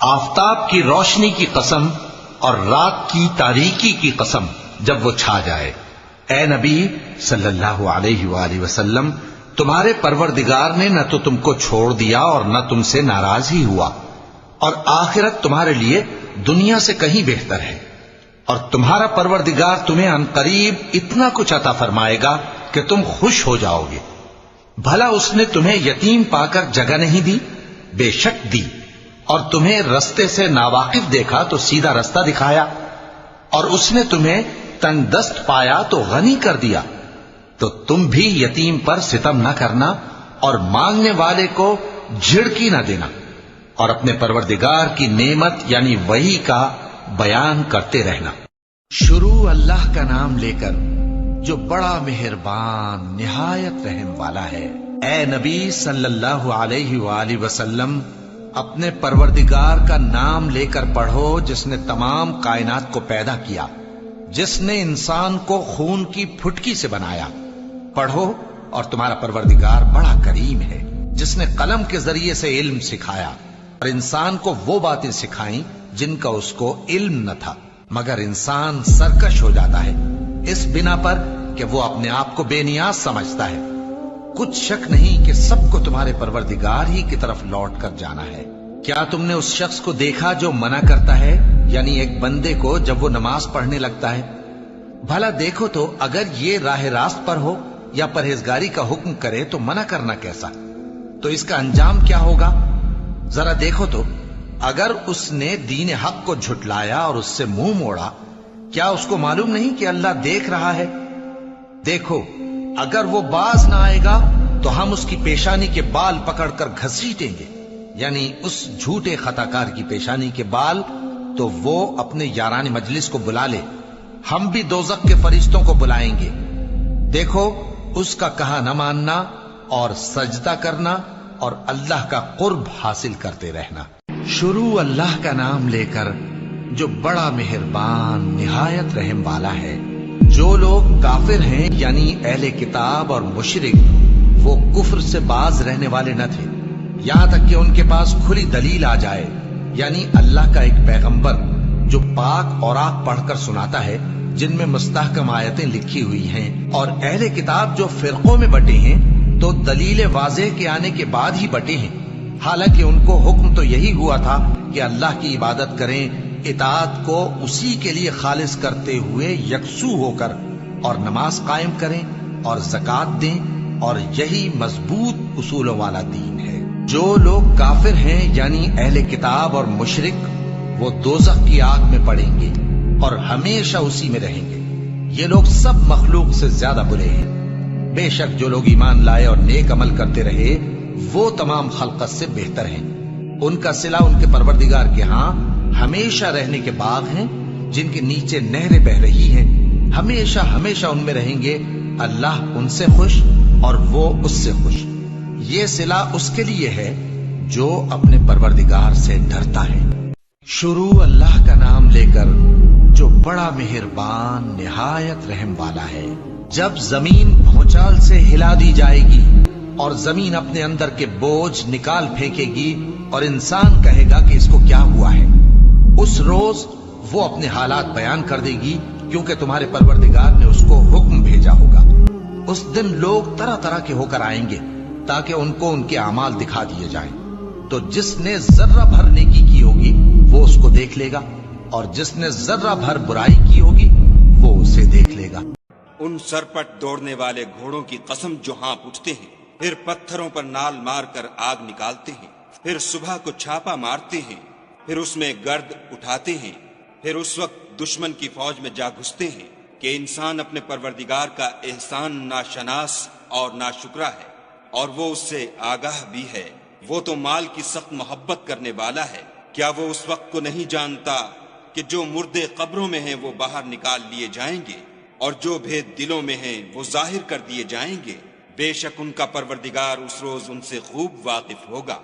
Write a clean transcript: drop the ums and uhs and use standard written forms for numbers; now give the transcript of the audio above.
آفتاب کی روشنی کی قسم اور رات کی تاریکی کی قسم جب وہ چھا جائے۔ اے نبی صلی اللہ علیہ وآلہ وسلم، تمہارے پروردگار نے نہ تو تم کو چھوڑ دیا اور نہ تم سے ناراض ہی ہوا، اور آخرت تمہارے لیے دنیا سے کہیں بہتر ہے، اور تمہارا پروردگار تمہیں عنقریب اتنا کچھ عطا فرمائے گا کہ تم خوش ہو جاؤ گے۔ بھلا اس نے تمہیں یتیم پا کر جگہ نہیں دی؟ بے شک دی، اور تمہیں رستے سے ناواقف دیکھا تو سیدھا رستہ دکھایا، اور اس نے تمہیں تنگ دست پایا تو غنی کر دیا۔ تو تم بھی یتیم پر ستم نہ کرنا اور مانگنے والے کو جھڑکی نہ دینا، اور اپنے پروردگار کی نعمت یعنی وحی کا بیان کرتے رہنا۔ شروع اللہ کا نام لے کر جو بڑا مہربان نہایت رحم والا ہے۔ اے نبی صلی اللہ علیہ وآلہ وسلم، اپنے پروردگار کا نام لے کر پڑھو جس نے تمام کائنات کو پیدا کیا، جس نے انسان کو خون کی پھٹکی سے بنایا۔ پڑھو، اور تمہارا پروردگار بڑا کریم ہے، جس نے قلم کے ذریعے سے علم سکھایا اور انسان کو وہ باتیں سکھائیں جن کا اس کو علم نہ تھا، مگر انسان سرکش ہو جاتا ہے اس بنا پر کہ وہ اپنے آپ کو بے نیاز سمجھتا ہے۔ کچھ شک نہیں کہ سب کو تمہارے پروردگار ہی کی طرف لوٹ کر جانا ہے۔ کیا تم نے اس شخص کو دیکھا جو منع کرتا ہے، یعنی ایک بندے کو جب وہ نماز پڑھنے لگتا ہے؟ بھلا دیکھو تو اگر یہ راہ راست پر ہو یا پرہیزگاری کا حکم کرے تو منع کرنا کیسا؟ تو اس کا انجام کیا ہوگا؟ ذرا دیکھو تو اگر اس نے دین حق کو جھٹلایا اور اس سے منہ موڑا، کیا اس کو معلوم نہیں کہ اللہ دیکھ رہا ہے؟ دیکھو، اگر وہ باز نہ آئے گا تو ہم اس کی پیشانی کے بال پکڑ کر گھسیٹیں گے، یعنی اس جھوٹے خطا کار کی پیشانی کے بال، تو وہ اپنے یاران مجلس کو بلا لے، ہم بھی دوزخ کے فرشتوں کو بلائیں گے۔ دیکھو، اس کا کہا نہ ماننا اور سجدہ کرنا اور اللہ کا قرب حاصل کرتے رہنا۔ شروع اللہ کا نام لے کر جو بڑا مہربان نہایت رحم والا ہے۔ جو لوگ کافر ہیں یعنی اہل کتاب اور مشرک، وہ کفر سے باز رہنے والے نہ تھے یہاں تک کہ ان کے پاس کھلی دلیل آ جائے، یعنی اللہ کا ایک پیغمبر جو پاک اوراق پڑھ کر سناتا ہے جن میں مستحکم آیتیں لکھی ہوئی ہیں، اور اہل کتاب جو فرقوں میں بٹے ہیں تو دلیل واضح کے آنے کے بعد ہی بٹے ہیں، حالانکہ ان کو حکم تو یہی ہوا تھا کہ اللہ کی عبادت کریں، اطاعت کو اسی کے لیے خالص کرتے ہوئے یکسو ہو کر، اور نماز قائم کریں اور زکوٰۃ دیں، اور یہی مضبوط اصولوں والا دین ہے۔ جو لوگ کافر ہیں یعنی اہل کتاب اور مشرک، وہ دوزخ کی آگ میں پڑیں گے اور ہمیشہ اسی میں رہیں گے۔ یہ لوگ سب مخلوق سے زیادہ برے ہیں۔ بے شک جو لوگ ایمان لائے اور نیک عمل کرتے رہے وہ تمام خلقت سے بہتر ہیں۔ ان کا صلہ ان کے پروردگار کے ہاں ہمیشہ رہنے کے باغ ہیں جن کے نیچے نہریں بہ رہی ہیں، ہمیشہ ہمیشہ ان میں رہیں گے۔ اللہ ان سے خوش اور وہ اس سے خوش۔ یہ صلہ اس کے لیے ہے جو اپنے پروردگار سے ڈرتا ہے۔ شروع اللہ کا نام لے کر جو بڑا مہربان نہایت رحم والا ہے۔ جب زمین بھونچال سے ہلا دی جائے گی اور زمین اپنے اندر کے بوجھ نکال پھینکے گی اور انسان کہے گا کہ اس کو کیا ہوا ہے، اس روز وہ اپنے حالات بیان کر دے گی، کیونکہ تمہارے پروردگار نے اس کو حکم بھیجا ہوگا۔ اس دن لوگ طرح طرح کے ہو کر آئیں گے تاکہ ان کو ان کے اعمال دکھا دیے جائیں۔ تو جس نے ذرہ بھر نیکی کی ہوگی وہ اس کو دیکھ لے گا، اور جس نے ذرہ بھر برائی کی ہوگی وہ اسے دیکھ لے گا۔ ان سرپٹ دوڑنے والے گھوڑوں کی قسم جو ہانپ اٹھتے ہیں، پھر پتھروں پر نال مار کر آگ نکالتے ہیں، پھر صبح کو چھاپا مارتے ہیں، پھر اس میں گرد اٹھاتے ہیں، پھر اس وقت دشمن کی فوج میں جا گھستے ہیں کہ انسان اپنے پروردگار کا احسان ناشناس اور ناشکرا ہے، اور وہ اس سے آگاہ بھی ہے۔ وہ تو مال کی سخت محبت کرنے والا ہے۔ کیا وہ اس وقت کو نہیں جانتا کہ جو مردے قبروں میں ہیں وہ باہر نکال لیے جائیں گے، اور جو بھید دلوں میں ہیں وہ ظاہر کر دیے جائیں گے؟ بے شک ان کا پروردگار اس روز ان سے خوب واقف ہوگا۔